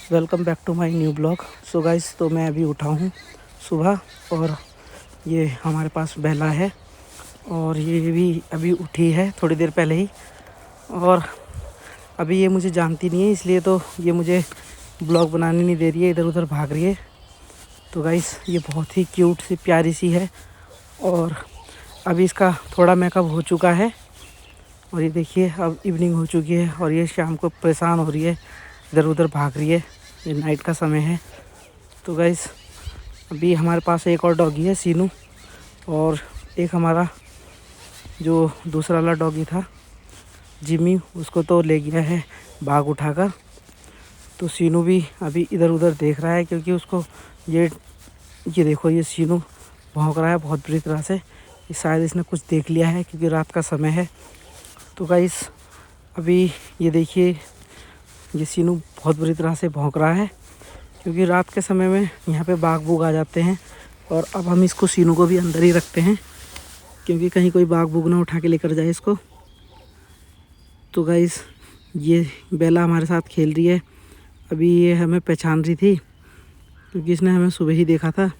Welcome back to my new blog. So guys, तो मैं अभी उठा हूँ सुबह और ये हमारे पास बेला है और ये भी अभी उठी है थोड़ी देर पहले ही। और अभी ये मुझे जानती नहीं है, इसलिए तो ये मुझे ब्लॉग बनाने नहीं दे रही है, इधर उधर भाग रही है। तो गाइस, ये बहुत ही क्यूट सी प्यारी सी है और अभी इसका थोड़ा मेकअप हो चुका है और ये देखिए अब इवनिंग हो चुकी है और ये शाम को परेशान हो रही है, इधर उधर भाग रही है। ये नाइट का समय है। तो गाइस, अभी हमारे पास एक और डॉगी है सीनू, और एक हमारा जो दूसरा वाला डॉगी था जिमी, उसको तो ले गया है बाघ उठाकर। तो सीनू भी अभी इधर उधर देख रहा है क्योंकि उसको ये देखो, ये सीनू भौंक रहा है बहुत बुरी तरह से। ये शायद इसने कुछ देख लिया है क्योंकि रात का समय है। तो गाइस, अभी ये देखिए, ये सीनू बहुत बुरी तरह से भौंक रहा है क्योंकि रात के समय में यहाँ पे बाघ बूघ आ जाते हैं। और अब हम इसको सीनू को भी अंदर ही रखते हैं क्योंकि कहीं कोई बाघ बूघ ना उठा के लेकर जाए इसको। तो गाइस, ये बेला हमारे साथ खेल रही है। अभी ये हमें पहचान रही थी क्योंकि इसने हमें सुबह ही देखा था,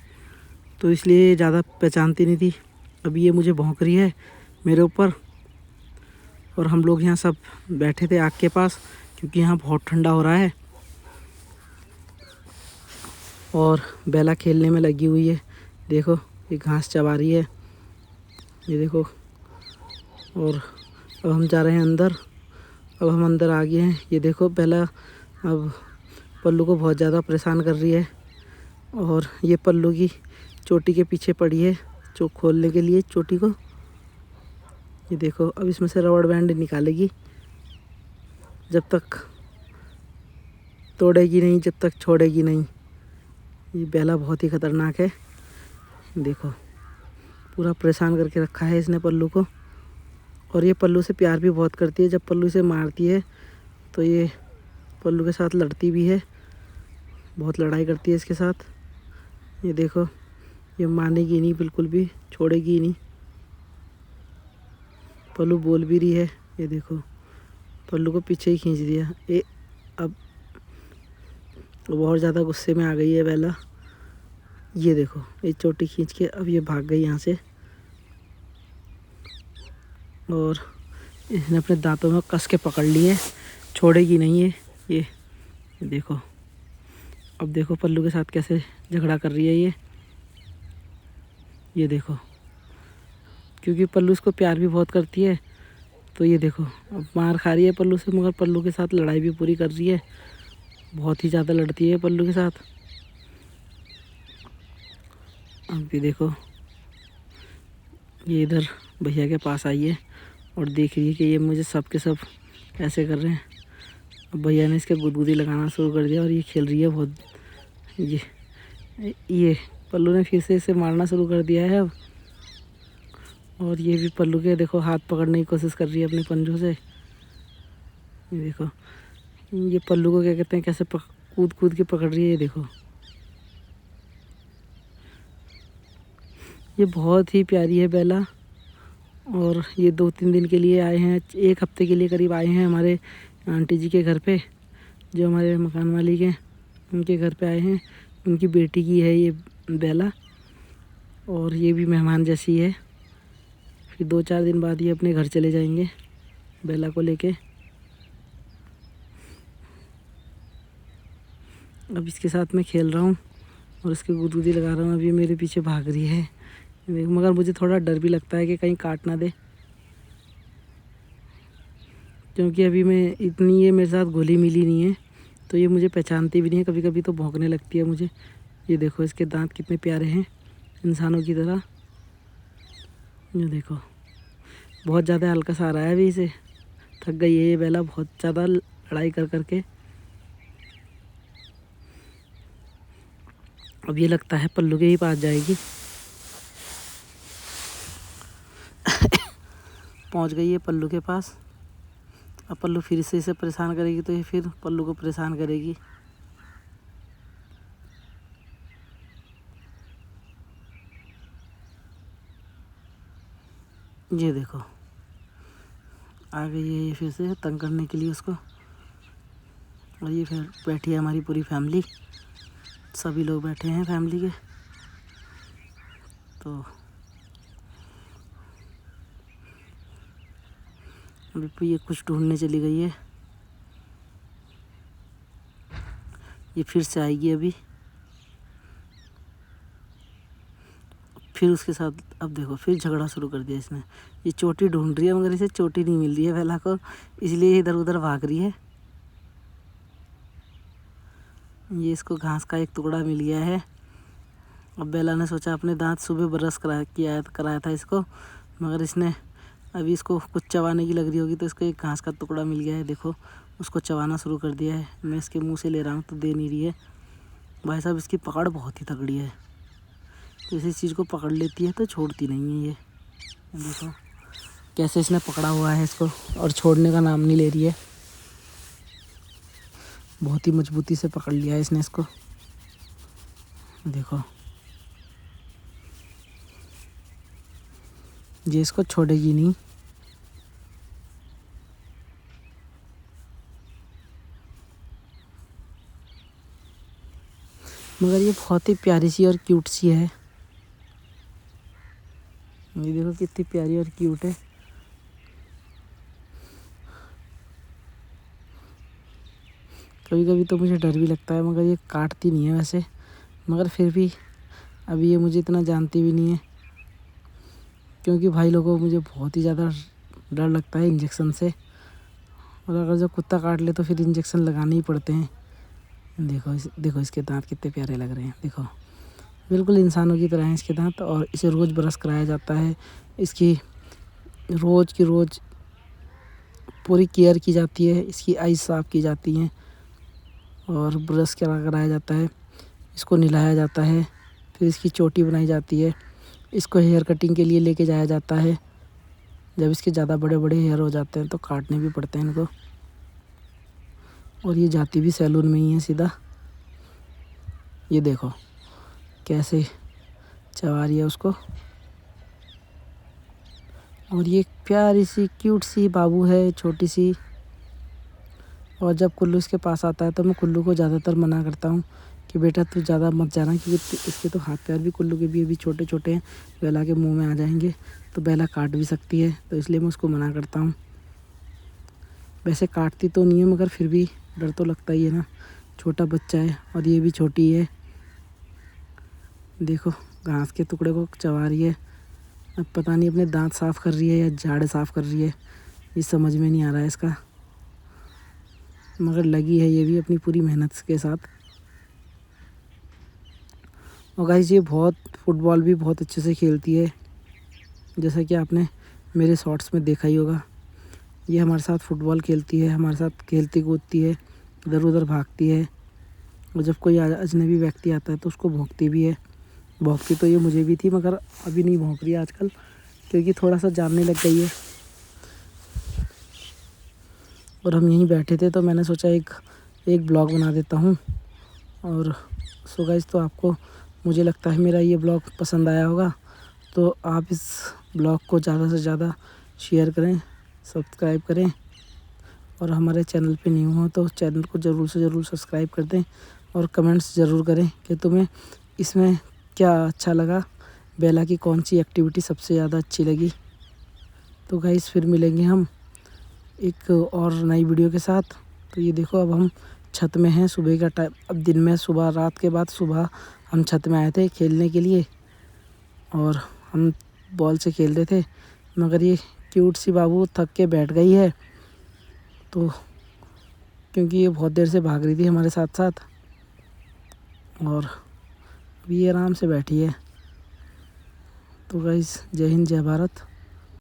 तो इसलिए ज़्यादा पहचानती नहीं थी। अभी ये मुझे भौंक रही है मेरे ऊपर और हम लोग यहाँ सब बैठे थे आग के पास क्योंकि यहाँ बहुत ठंडा हो रहा है। और बेला खेलने में लगी हुई है, देखो ये घास चबा रही है, ये देखो। और अब हम जा रहे हैं अंदर। अब हम अंदर आ गए हैं। ये देखो बेला अब पल्लू को बहुत ज़्यादा परेशान कर रही है और ये पल्लू की चोटी के पीछे पड़ी है जो खोलने के लिए चोटी को। ये देखो, अब इसमें से रबड़ बैंड निकालेगी, जब तक तोड़ेगी नहीं, जब तक छोड़ेगी नहीं। ये बेला बहुत ही ख़तरनाक है, देखो पूरा परेशान करके रखा है इसने पल्लू को। और ये पल्लू से प्यार भी बहुत करती है। जब पल्लू इसे मारती है तो ये पल्लू के साथ लड़ती भी है, बहुत लड़ाई करती है इसके साथ। ये देखो, ये मानेगी नहीं बिल्कुल भी, छोड़ेगी नहीं। पल्लू बोल भी रही है, ये देखो पल्लू को पीछे ही खींच दिया। ये अब बहुत ज़्यादा गुस्से में आ गई है बेला। ये देखो, ये चोटी खींच के अब ये भाग गई यहाँ से और इसने अपने दांतों में कस के पकड़ लिए, छोड़ेगी नहीं है ये देखो। अब देखो पल्लू के साथ कैसे झगड़ा कर रही है ये देखो, क्योंकि पल्लू इसको प्यार भी बहुत करती है। तो ये देखो, अब मार खा रही है पल्लू से, मगर पल्लू के साथ लड़ाई भी पूरी कर रही है, बहुत ही ज़्यादा लड़ती है पल्लू के साथ। अब भी देखो, ये इधर भैया के पास आई है और देख रही है कि ये मुझे सब के सब ऐसे कर रहे हैं। अब भैया ने इसके गुदगुदी लगाना शुरू कर दिया और ये खेल रही है बहुत। ये पल्लू ने फिर से इसे मारना शुरू कर दिया है अब। और ये भी पल्लू के देखो हाथ पकड़ने की कोशिश कर रही है अपने पंजों से। ये देखो, ये पल्लू को क्या कहते हैं, कैसे कूद कूद के पकड़ रही है, ये देखो। ये बहुत ही प्यारी है बेला और ये 2-3 दिन के लिए आए हैं, 1 हफ्ते के लिए करीब आए हैं हमारे आंटी जी के घर पे, जो हमारे मकान मालिक हैं उनके घर पे आए हैं। उनकी बेटी की है ये बेला और ये भी मेहमान जैसी है। फिर 2-4 दिन बाद ये अपने घर चले जाएंगे बेला को लेके। अब इसके साथ मैं खेल रहा हूँ और इसके गुदगुदी लगा रहा हूँ। अब ये मेरे पीछे भाग रही है, मगर मुझे थोड़ा डर भी लगता है कि कहीं काट ना दे, क्योंकि अभी मैं इतनी ये मेरे साथ घुली मिली नहीं है, तो ये मुझे पहचानती भी नहीं है। कभी कभी तो भौंकने लगती है मुझे। ये देखो, इसके दांत कितने प्यारे हैं, इंसानों की तरह। ये देखो, बहुत ज़्यादा हल्का सा आ रहा है अभी इसे, थक गई है ये बेला बहुत ज़्यादा लड़ाई कर करके। अब ये लगता है पल्लू के ही पास जाएगी। पहुंच गई है पल्लू के पास। अब पल्लू फिर से इसे परेशान करेगी तो ये फिर पल्लू को परेशान करेगी। ये देखो, आ गई है ये फिर से तंग करने के लिए उसको। और ये फिर बैठी है हमारी पूरी फैमिली, सभी लोग बैठे हैं फैमिली के। तो अभी ये कुछ ढूंढने चली गई है, ये फिर से आएगी अभी। फिर उसके साथ अब देखो फिर झगड़ा शुरू कर दिया इसने। ये चोटी ढूंढ रही है मगर इसे चोटी नहीं मिल रही है बेला को, इसलिए इधर उधर भाग रही है। ये इसको घास का एक टुकड़ा मिल गया है। अब बेला ने सोचा अपने दांत सुबह ब्रश कराया था इसको, मगर इसने अभी इसको कुछ चबाने की लग रही होगी तो इसको एक घास का टुकड़ा मिल गया है। देखो उसको चबाना शुरू कर दिया है। मैं इसके मुंह से ले रहा हूँ तो दे नहीं रही है। भाई साहब इसकी पकड़ बहुत ही तगड़ी है, किसी चीज़ को पकड़ लेती है तो छोड़ती नहीं है। ये देखो कैसे इसने पकड़ा हुआ है इसको और छोड़ने का नाम नहीं ले रही है। बहुत ही मजबूती से पकड़ लिया है इसने इसको। देखो ये इसको छोड़ेगी नहीं। मगर ये बहुत ही प्यारी सी और क्यूट सी है। ये देखो कितनी प्यारी और क्यूट है। कभी कभी तो मुझे डर भी लगता है, मगर ये काटती नहीं है वैसे, मगर फिर भी अभी ये मुझे इतना जानती भी नहीं है, क्योंकि भाई लोगों को मुझे बहुत ही ज़्यादा डर लगता है इंजेक्शन से। और अगर जो कुत्ता काट ले तो फिर इंजेक्शन लगाने ही पड़ते हैं। देखो इसके दांत कितने प्यारे लग रहे हैं। देखो बिल्कुल इंसानों की तरह हैं इसके दांत। और इसे रोज़ ब्रश कराया जाता है, इसकी रोज़ की रोज़ पूरी केयर की जाती है, इसकी आइज़ साफ़ की जाती हैं और ब्रश कराया जाता है, इसको नहलाया जाता है, फिर इसकी चोटी बनाई जाती है, इसको हेयर कटिंग के लिए लेके जाया जाता है। जब इसके ज़्यादा बड़े बड़े हेयर हो जाते हैं तो काटने भी पड़ते हैं इनको। और ये जाती भी सैलून में ही है सीधा। ये देखो कैसे चबा रही है उसको। और ये प्यारी सी क्यूट सी बाबू है, छोटी सी। और जब कुल्लू इसके पास आता है तो मैं कुल्लू को ज़्यादातर मना करता हूँ कि बेटा तू ज़्यादा मत जाना, क्योंकि इसके तो हाथ पैर भी कुल्लू के भी अभी छोटे छोटे हैं, बेला के मुंह में आ जाएंगे तो बेला काट भी सकती है, तो इसलिए मैं उसको मना करता हूँ। वैसे काटती तो नहीं है मगर फिर भी डर तो लगता ही है ना, छोटा बच्चा है और ये भी छोटी है। देखो घास के टुकड़े को चबा रही है। अब पता नहीं अपने दांत साफ़ कर रही है या झाड़ साफ़ कर रही है, ये समझ में नहीं आ रहा है इसका, मगर लगी है ये भी अपनी पूरी मेहनत के साथ। और गाइस ये फुटबॉल भी बहुत अच्छे से खेलती है, जैसा कि आपने मेरे शॉर्ट्स में देखा ही होगा। ये हमारे साथ फुटबॉल खेलती है, हमारे साथ खेलती कूदती है, इधर उधर भागती है। और जब कोई अजनबी व्यक्ति आता है तो उसको भौंकती भी है। भौंकती तो ये मुझे भी थी, मगर अभी नहीं भौंक रही है आजकल, क्योंकि थोड़ा सा जानने लग गई है। और हम यहीं बैठे थे तो मैंने सोचा एक ब्लॉग बना देता हूँ। और सो गाइस तो आपको मुझे लगता है मेरा ये ब्लॉग पसंद आया होगा, तो आप इस ब्लॉग को ज़्यादा से ज़्यादा शेयर करें, सब्सक्राइब करें। और हमारे चैनल पे न्यू हो तो चैनल को ज़रूर से ज़रूर सब्सक्राइब कर दें और कमेंट्स ज़रूर करें कि तुम्हें इसमें क्या अच्छा लगा, बेला की कौन सी एक्टिविटी सबसे ज़्यादा अच्छी लगी। तो गाइस फिर मिलेंगे हम एक और नई वीडियो के साथ। तो ये देखो अब हम छत में हैं, सुबह का टाइम, अब दिन में सुबह, रात के बाद सुबह हम छत में आए थे खेलने के लिए और हम बॉल से खेल रहे थे, मगर ये क्यूट सी बाबू थक के बैठ गई है, तो क्योंकि ये बहुत देर से भाग रही थी हमारे साथ साथ और अभी ये आराम से बैठी है। तो गाइस जय हिंद जय भारत।